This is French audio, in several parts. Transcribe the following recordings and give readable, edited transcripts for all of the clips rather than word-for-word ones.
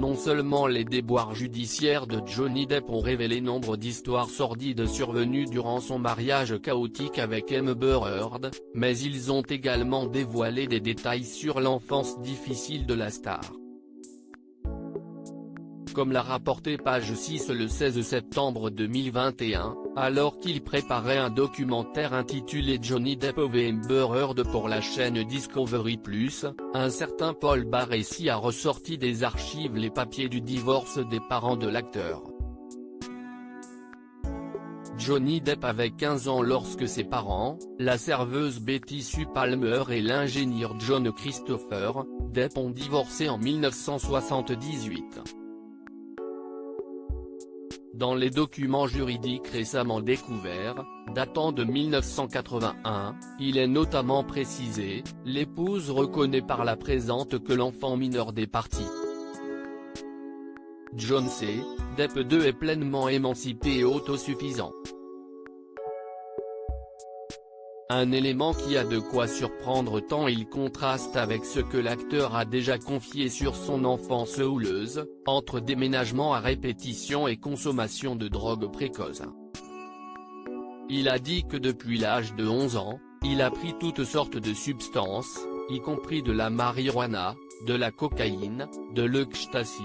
Non seulement les déboires judiciaires de Johnny Depp ont révélé nombre d'histoires sordides survenues durant son mariage chaotique avec Amber Heard, mais ils ont également dévoilé des détails sur l'enfance difficile de la star. Comme l'a rapporté Page 6 le 16 septembre 2021, alors qu'il préparait un documentaire intitulé Johnny Depp et Amber Heard pour la chaîne Discovery+, un certain Paul Barresi a ressorti des archives les papiers du divorce des parents de l'acteur. Johnny Depp avait 15 ans lorsque ses parents, la serveuse Betty Sue Palmer et l'ingénieur John Christopher Depp ont divorcé en 1978. Dans les documents juridiques récemment découverts, datant de 1981, il est notamment précisé, l'épouse reconnaît par la présente que l'enfant mineur des parties. John C. Depp II est pleinement émancipé et autosuffisant. Un élément qui a de quoi surprendre tant il contraste avec ce que l'acteur a déjà confié sur son enfance houleuse, entre déménagements à répétition et consommation de drogue précoce. Il a dit que depuis l'âge de 11 ans, il a pris toutes sortes de substances, y compris de la marijuana, de la cocaïne, de l'ecstasy,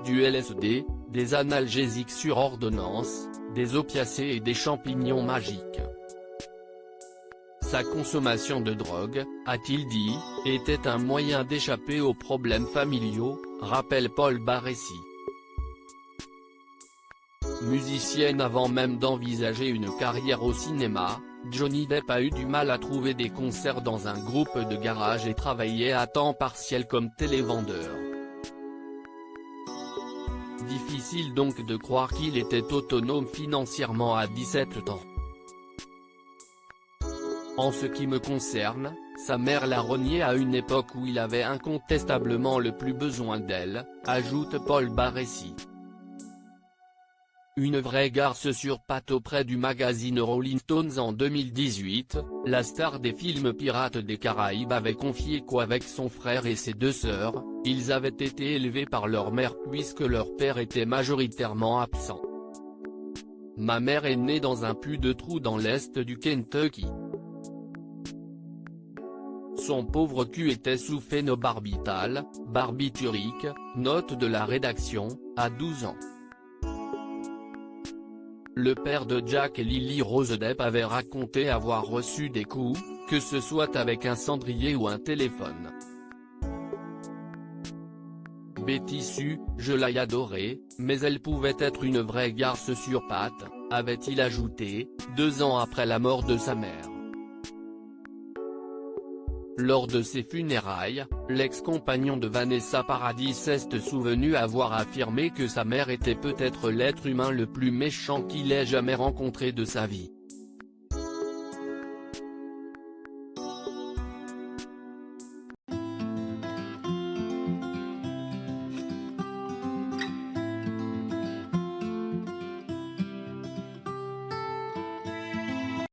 du LSD, des analgésiques sur ordonnance, des opiacés et des champignons magiques. Sa consommation de drogue, a-t-il dit, était un moyen d'échapper aux problèmes familiaux, rappelle Paul Barresi. Musicienne avant même d'envisager une carrière au cinéma, Johnny Depp a eu du mal à trouver des concerts dans un groupe de garage et travaillait à temps partiel comme télévendeur. Difficile donc de croire qu'il était autonome financièrement à 17 ans. En ce qui me concerne, sa mère l'a renié à une époque où il avait incontestablement le plus besoin d'elle, ajoute Paul Barresi. Une vraie garce sur pattes auprès du magazine Rolling Stones en 2018, la star des films Pirates des Caraïbes avait confié qu'avec son frère et ses deux sœurs, ils avaient été élevés par leur mère puisque leur père était majoritairement absent. Ma mère est née dans un puits de trou dans l'est du Kentucky. Son pauvre cul était sous phénobarbital, barbiturique, note de la rédaction, à 12 ans. Le père de Jack et Lily Rose Depp avait raconté avoir reçu des coups, que ce soit avec un cendrier ou un téléphone. Betty Sue, je l'ai adorée, mais elle pouvait être une vraie garce sur pattes, avait-il ajouté, 2 ans après la mort de sa mère. Lors de ses funérailles, l'ex-compagnon de Vanessa Paradis s'est souvenu avoir affirmé que sa mère était peut-être l'être humain le plus méchant qu'il ait jamais rencontré de sa vie.